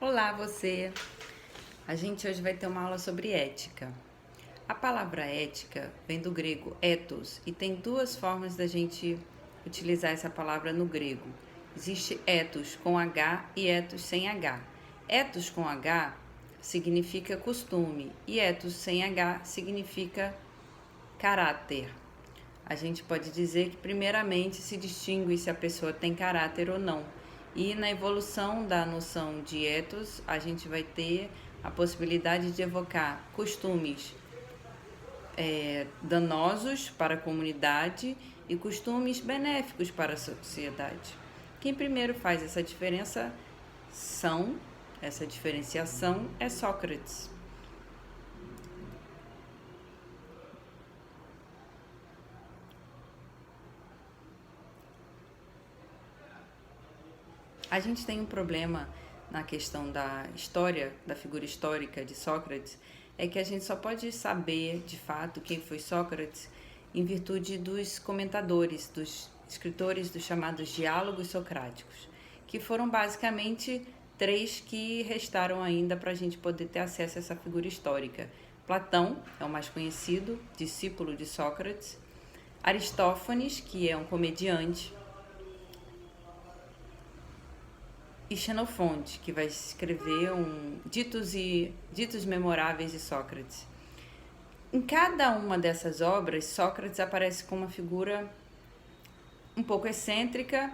Olá, você! A gente hoje vai ter uma aula sobre ética. A palavra ética vem do grego ethos e tem duas formas da gente utilizar essa palavra no grego. Existe ethos com H e ethos sem H. Ethos com H significa costume e ethos sem H significa caráter. A gente pode dizer que primeiramente se distingue se a pessoa tem caráter ou não. E na evolução da noção de ethos, a gente vai ter a possibilidade de evocar costumes danosos para a comunidade e costumes benéficos para a sociedade. Quem primeiro faz essa diferenciação é Sócrates. A gente tem um problema na questão da história, da figura histórica de Sócrates, é que a gente só pode saber de fato quem foi Sócrates em virtude dos comentadores, dos escritores dos chamados diálogos socráticos, que foram basicamente três que restaram ainda para a gente poder ter acesso a essa figura histórica. Platão é o mais conhecido, discípulo de Sócrates. Aristófanes, que é um comediante, e Xenofonte, que vai escrever Ditos Memoráveis de Sócrates. Em cada uma dessas obras, Sócrates aparece como uma figura um pouco excêntrica,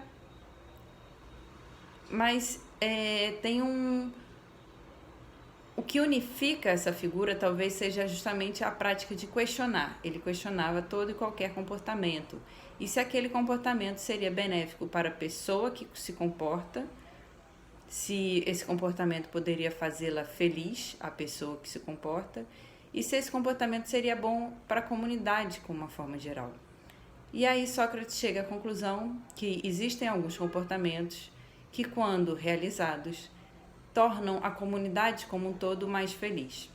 mas tem o que unifica essa figura talvez seja justamente a prática de questionar. Ele questionava todo e qualquer comportamento. E se aquele comportamento seria benéfico para a pessoa que se comporta, se esse comportamento poderia fazê-la feliz, a pessoa que se comporta, e se esse comportamento seria bom para a comunidade, como uma forma geral. E aí Sócrates chega à conclusão que existem alguns comportamentos que, quando realizados, tornam a comunidade como um todo mais feliz.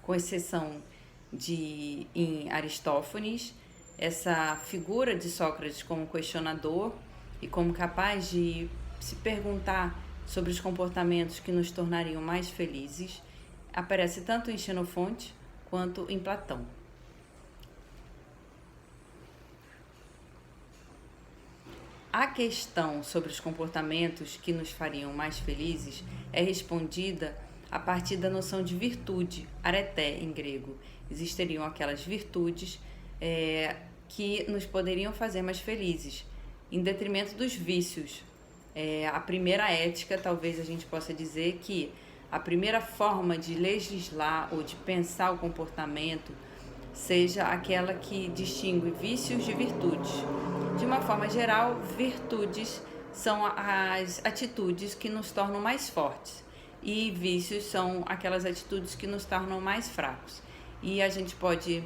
Com exceção de em Aristófanes, essa figura de Sócrates como questionador e como capaz de se perguntar sobre os comportamentos que nos tornariam mais felizes aparece tanto em Xenofonte quanto em Platão. A questão sobre os comportamentos que nos fariam mais felizes é respondida a partir da noção de virtude, areté em grego. Existiriam aquelas virtudes que nos poderiam fazer mais felizes, em detrimento dos vícios. A primeira ética, talvez a gente possa dizer que a primeira forma de legislar ou de pensar o comportamento seja aquela que distingue vícios de virtudes. De uma forma geral, virtudes são as atitudes que nos tornam mais fortes e vícios são aquelas atitudes que nos tornam mais fracos. E a gente pode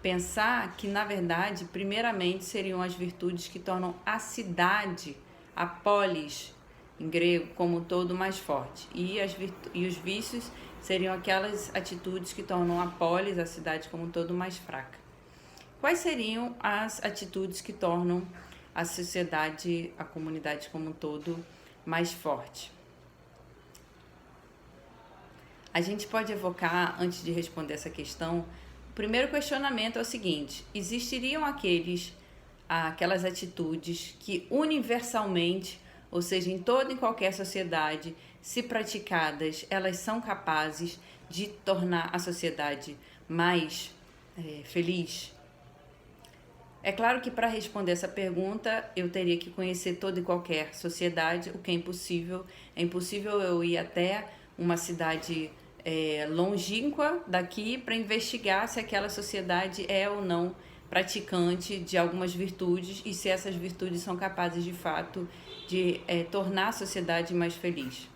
pensar que, na verdade, primeiramente seriam as virtudes que tornam a cidade, a polis, em grego, como um todo, mais forte. E os vícios seriam aquelas atitudes que tornam a polis, a cidade como um todo, mais fraca. Quais seriam as atitudes que tornam a sociedade, a comunidade como um todo, mais forte? A gente pode evocar, antes de responder essa questão, o primeiro questionamento é o seguinte: existiriam aquelas atitudes que universalmente, ou seja, em toda e qualquer sociedade, se praticadas, elas são capazes de tornar a sociedade mais feliz? É claro que para responder essa pergunta eu teria que conhecer toda e qualquer sociedade, o que é impossível. É impossível eu ir até uma cidade longínqua daqui para investigar se aquela sociedade é ou não praticante de algumas virtudes e se essas virtudes são capazes de fato de tornar a sociedade mais feliz.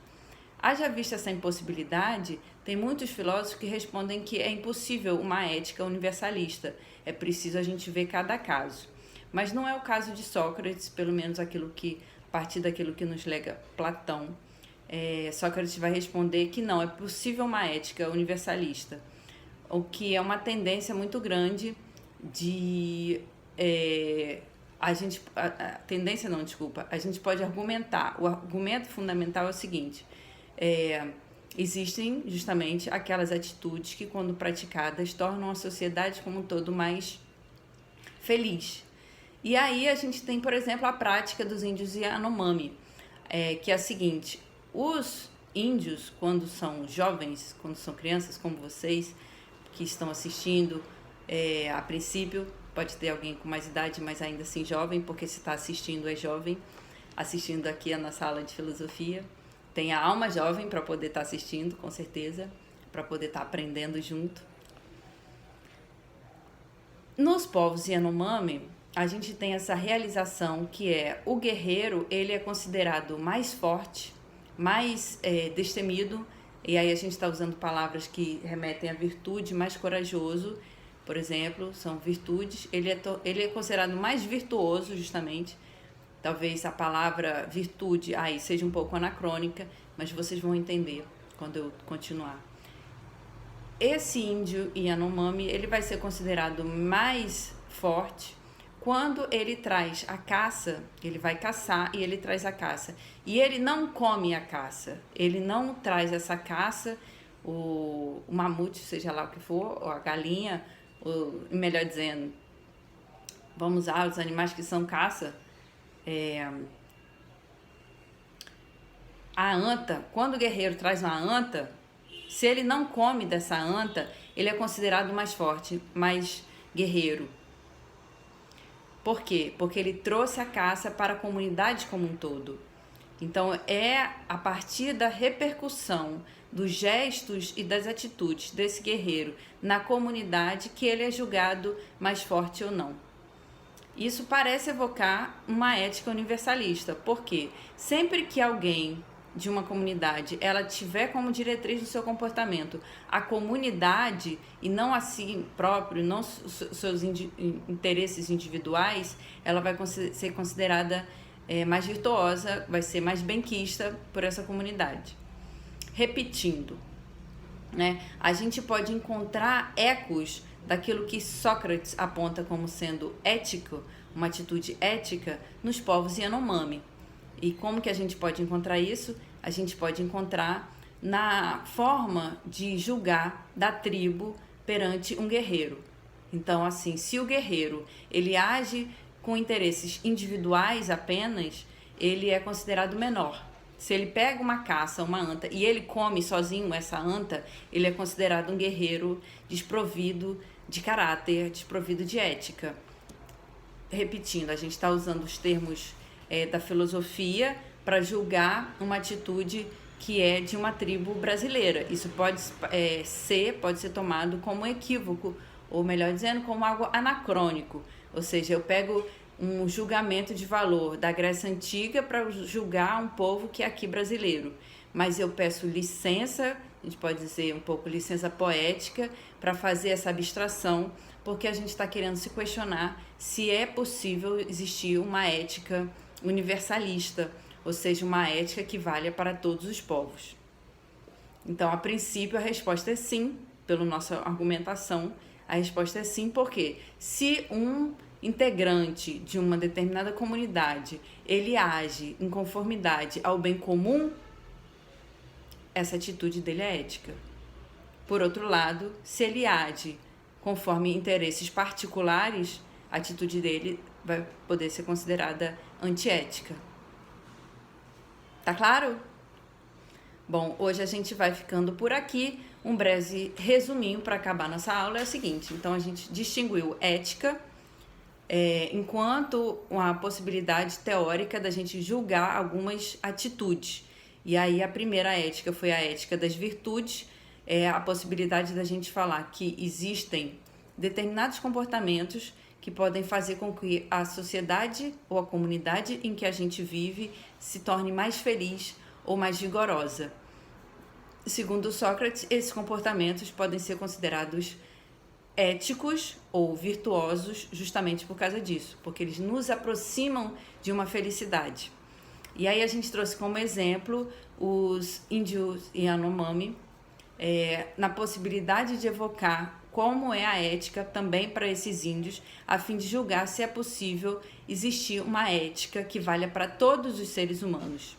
Haja vista essa impossibilidade, tem muitos filósofos que respondem que é impossível uma ética universalista, é preciso a gente ver cada caso. Mas não é o caso de Sócrates, pelo menos a partir daquilo que nos lega Platão. Sócrates vai responder que não, é possível uma ética universalista, o que é uma tendência muito grande de tendência não, desculpa, a gente pode argumentar. O argumento fundamental é o seguinte: existem justamente aquelas atitudes que, quando praticadas, tornam a sociedade como um todo mais feliz. E aí a gente tem, por exemplo, a prática dos índios Yanomami, que é a seguinte: os índios, quando são jovens, quando são crianças, como vocês que estão assistindo, a princípio, pode ter alguém com mais idade, mas ainda assim jovem, porque se está assistindo é jovem, assistindo aqui na sala de filosofia. Tem a alma jovem para poder estar assistindo, com certeza, para poder estar aprendendo junto. Nos povos Yanomami, a gente tem essa realização que o guerreiro, ele é considerado mais forte, mais destemido, e aí a gente está usando palavras que remetem à virtude, mais corajoso, por exemplo, são virtudes. Ele é considerado mais virtuoso, justamente. Talvez a palavra virtude aí seja um pouco anacrônica, mas vocês vão entender quando eu continuar. Esse índio Yanomami, ele vai ser considerado mais forte quando ele traz a caça. Ele vai caçar e ele traz a caça. E ele não come a caça, ele não traz essa caça, o mamute, seja lá o que for, ou a galinha, ou, melhor dizendo, vamos usar os animais que são caça. A anta, quando o guerreiro traz uma anta, se ele não come dessa anta, ele é considerado mais forte, mais guerreiro. Por quê? Porque ele trouxe a caça para a comunidade como um todo. Então, é a partir da repercussão dos gestos e das atitudes desse guerreiro na comunidade que ele é julgado mais forte ou não. Isso parece evocar uma ética universalista, porque sempre que alguém de uma comunidade ela tiver como diretriz do seu comportamento a comunidade e não a si próprio, não seus interesses individuais, ela vai ser considerada mais virtuosa, vai ser mais benquista por essa comunidade. Repetindo, né? A gente pode encontrar ecos daquilo que Sócrates aponta como sendo ético, uma atitude ética, nos povos Yanomami. E como que a gente pode encontrar isso? A gente pode encontrar na forma de julgar da tribo perante um guerreiro. Então, assim, se o guerreiro ele age com interesses individuais apenas, ele é considerado menor. Se ele pega uma caça, uma anta, e ele come sozinho essa anta, ele é considerado um guerreiro desprovido de caráter, desprovido de ética. Repetindo, a gente está usando os termos da filosofia para julgar uma atitude que é de uma tribo brasileira. Isso pode ser tomado como um equívoco, ou melhor dizendo, como algo anacrônico. Ou seja, eu pego um julgamento de valor da Grécia Antiga para julgar um povo que é aqui brasileiro. Mas eu peço licença, a gente pode dizer um pouco licença poética, para fazer essa abstração, porque a gente está querendo se questionar se é possível existir uma ética universalista, ou seja, uma ética que valha para todos os povos. Então, a princípio, a resposta é sim, pela nossa argumentação, a resposta é sim, porque se um integrante de uma determinada comunidade, ele age em conformidade ao bem comum, essa atitude dele é ética. Por outro lado, se ele age conforme interesses particulares, a atitude dele vai poder ser considerada antiética. Tá claro? Bom, hoje a gente vai ficando por aqui. Um breve resuminho para acabar nossa aula é o seguinte. Então, a gente distinguiu ética enquanto uma possibilidade teórica da gente julgar algumas atitudes. E aí a primeira ética foi a ética das virtudes, a possibilidade da gente falar que existem determinados comportamentos que podem fazer com que a sociedade ou a comunidade em que a gente vive se torne mais feliz ou mais vigorosa. Segundo Sócrates, esses comportamentos podem ser considerados éticos ou virtuosos justamente por causa disso, porque eles nos aproximam de uma felicidade. E aí a gente trouxe como exemplo os índios Yanomami, na possibilidade de evocar como é a ética também para esses índios, a fim de julgar se é possível existir uma ética que valha para todos os seres humanos.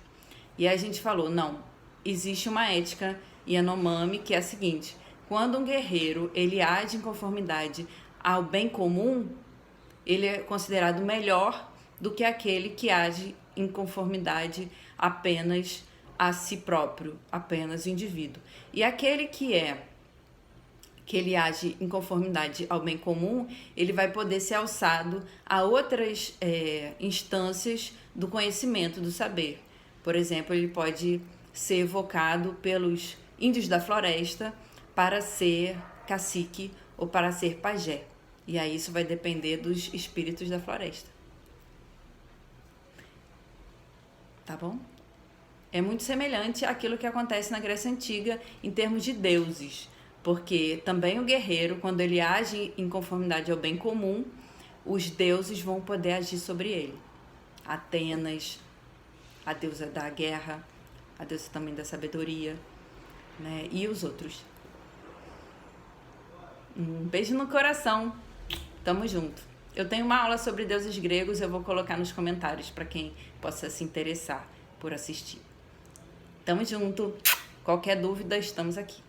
E aí a gente falou, não, existe uma ética Yanomami que é a seguinte: quando um guerreiro ele age em conformidade ao bem comum, ele é considerado melhor do que aquele que age em conformidade apenas a si próprio, apenas o indivíduo. E aquele que ele age em conformidade ao bem comum, ele vai poder ser alçado a outras instâncias do conhecimento, do saber. Por exemplo, ele pode ser evocado pelos índios da floresta para ser cacique ou para ser pajé. E aí isso vai depender dos espíritos da floresta. Tá bom? É muito semelhante àquilo que acontece na Grécia Antiga em termos de deuses, porque também o guerreiro, quando ele age em conformidade ao bem comum, os deuses vão poder agir sobre ele. Atenas, a deusa da guerra, a deusa também da sabedoria, né? E os outros. Um beijo no coração. Tamo junto. Eu tenho uma aula sobre deuses gregos, eu vou colocar nos comentários para quem possa se interessar por assistir. Tamo junto. Qualquer dúvida, estamos aqui.